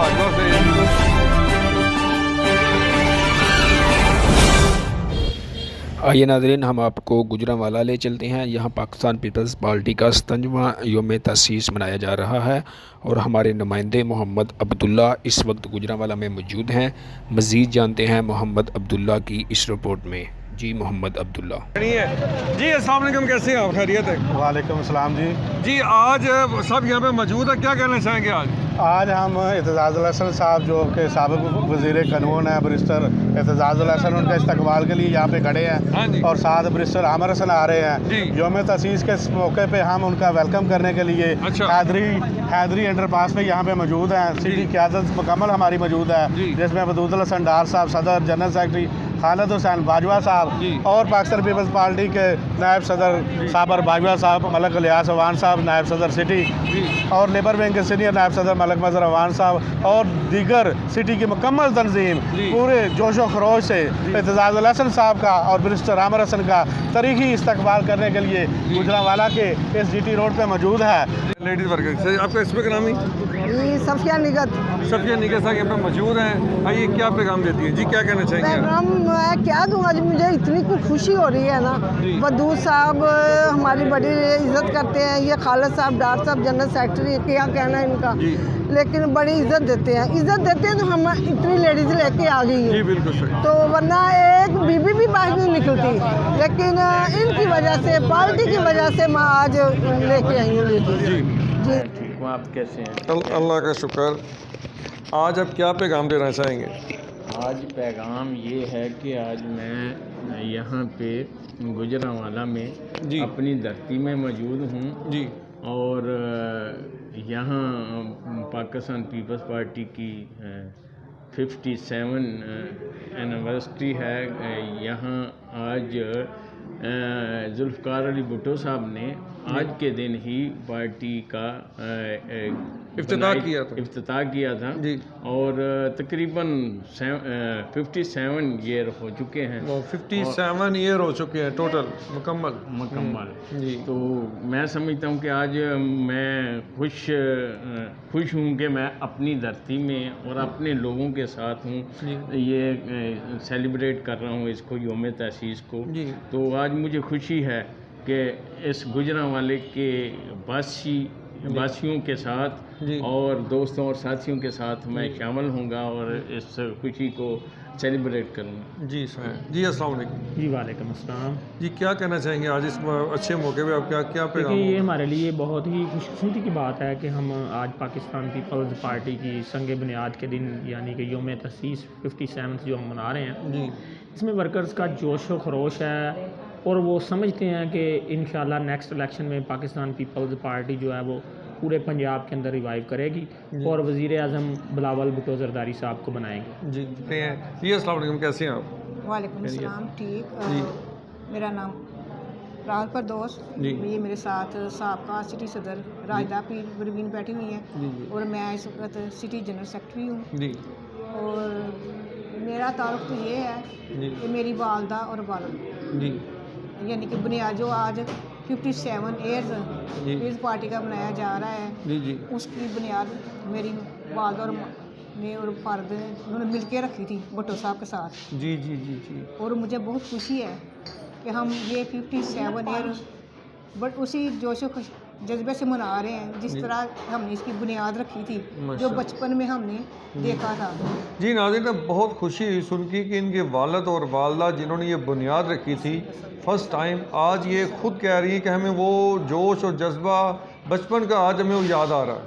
भाजपा से। आइए नाज़रीन, हम आपको गुजरांवाला ले चलते हैं। यहाँ पाकिस्तान पीपल्स पार्टी का 57वां योम तसीस मनाया जा रहा है और हमारे नुमाइंदे मोहम्मद अब्दुल्ला इस वक्त गुजरांवाला में मौजूद हैं। मज़ीद जानते हैं मोहम्मद अब्दुल्ला की इस रिपोर्ट में। जी मोहम्मद अब्दुल्ला जी अस्सलाम वालेकुम, कैसे हैं आप? खैरियत है? वालेकुम अस्सलाम जी। जी आज सब यहाँ पे मौजूद है, क्या कहना चाहेंगे आज? आज हम एतजाज़ुल हसन साहब जो कि साबिक़ वज़ीर कानून है बैरिस्टर एतजाज़ुल हसन, उनका इस्तकबाल के लिए यहाँ पे खड़े हाँ हैं जी। और साथ बैरिस्टर आमिर हसन आ रहे जी। हैं। योम तसीस के इस मौके पे हम उनका वेलकम करने के लिए अच्छा। हैदरी अंडरपास पे यहाँ पे मौजूद हैं। सिटी क़यादत मुकम्मल हमारी मौजूद है, जी। जिसमें वदूद हसन डार साहब सदर, जनरल सेक्रेटरी खालिद हुसैन बाजवा साहब जी। और पाकिस्तान पीपल्स पार्टी के नायब सदर साबर बाजवा साहब, मलक इलियास अवान साहब नायब सदर सिटी और लेबर विंग के सीनियर नायब सदर मलक मजहर अवान साहब और दीगर सिटी की मुकम्मल तंजीम जी। पूरे जोश व खरोश से एतजाज़ुल हसन साहब का और बैरिस्टर आमिर हसन का तारीखी इस्तकबाल करने के लिए गुजरांवाला के इस GT रोड पर मौजूद है। लेडीज़ वर्कर से आपका इसमें नाम ही सफिया निगत सफिया निगह साहब यहाँ पे मौजूद हैं। आइए क्या पैगाम देती है जी, क्या कहना चाहेंगे आप? पैगाम मैं क्या दूँ, आज मुझे इतनी कुछ खुशी हो रही है ना। जी। वदूद साहब हमारी बड़ी इज्जत करते हैं, ये खालिद साहब डार साहब जनरल सेक्रेटरी, क्या कहना है इनका, जी। लेकिन बड़ी इज्जत देते हैं तो हम इतनी लेडीज़ लेके आ गई जी है। बिल्कुल सही। तो वरना एक बीबी भी बाहर नहीं निकलती, लेकिन इनकी वजह से, पार्टी की वजह से मैं आज लेके आई हूँ लेडीज़। जी जी ठीक हूँ, आप कैसे हैं? अल्लाह का शुक्र। आज आप क्या पैगाम देना चाहेंगे? आज पैगाम ये है कि आज मैं यहाँ पे गुजरांवाला में जी। अपनी धरती में मौजूद हूँ जी और यहाँ पाकिस्तान पीपल्स पार्टी की 57 एनिवर्सरी है। यहाँ आज जुल्फ़िकार अली भुट्टो साहब ने आज के दिन ही पार्टी का इफ्तिताह किया था जी। और तकरीबन 57 ईयर हो चुके हैं। वो 57 ईयर हो चुके हैं टोटल मुकम्मल। जी। तो मैं समझता हूँ कि आज मैं खुश हूँ कि मैं अपनी धरती में और अपने लोगों के साथ हूँ। ये सेलिब्रेट कर रहा हूँ इसको, योम तसीस को। जी। तो आज मुझे खुशी है कि इस गुजरांवाले के वासियों के साथ जी। और दोस्तों और साथियों के साथ मैं शामिल होऊंगा और इस खुशी को सेलिब्रेट करूँगा। जी सर। जी अस्सलाम वालेकुम। जी वालेकुम अस्सलाम। जी क्या कहना चाहेंगे आज इस अच्छे मौके पे? आप क्या पैगाम? देखिए, ये हमारे लिए बहुत ही खुशकिस्मती की बात है कि हम आज पाकिस्तान पीपल्स पार्टी की संग बुनियाद के दिन यानी कि योम तसीस 57 जो हम मना रहे हैं, जी। इसमें वर्कर्स का जोश व खरोश है और वो समझते हैं कि इंशाल्लाह नेक्स्ट इलेक्शन में पाकिस्तान पीपल्स पार्टी जो है वो पूरे पंजाब के अंदर रिवाइव करेगी और वज़ीर आज़म बिलावल भुट्टो ज़रदारी साहब को बनाएंगे। जी जी अस्सलाम वालेकुम, कैसे हैं आप? वालेकुम सलाम, ठीक। जी। मेरा नाम राहत परदोस, जी। ये मेरे साथ साबका सिटी सदर राजदा पीर परवीन बैठी हुई हैं जी। और मैं इस वक्त सिटी जनरल सेक्रेटरी हूँ। जी। और मेरा ताल्लुक़ तो ये है जी। कि मेरी वालदा और वालिद जी। यानी कि बुनियाद जो आज 57 ईयर्स जी। इस पार्टी का बनाया जा रहा है, जी। जी। उसकी बुनियाद मेरी वालदा ने और फ़र्द ने उन्होंने मिल के रखी थी भुट्टो साहब के साथ। जी जी जी जी। और मुझे बहुत खुशी है कि हम ये 57 ईयर बट उसी जोशो जज्बे से मना रहे हैं जिस तरह हमने इसकी बुनियाद रखी थी, जो बचपन में हमने देखा था। जी नाज़रीन, बहुत खुशी हुई सुन के कि इनके वालिद और वालदा जिन्होंने ये बुनियाद रखी थी फ़र्स्ट टाइम, आज ये खुद कह रही है कि हमें वो जोश और जज्बा बचपन का आज हमें वो याद आ रहा है।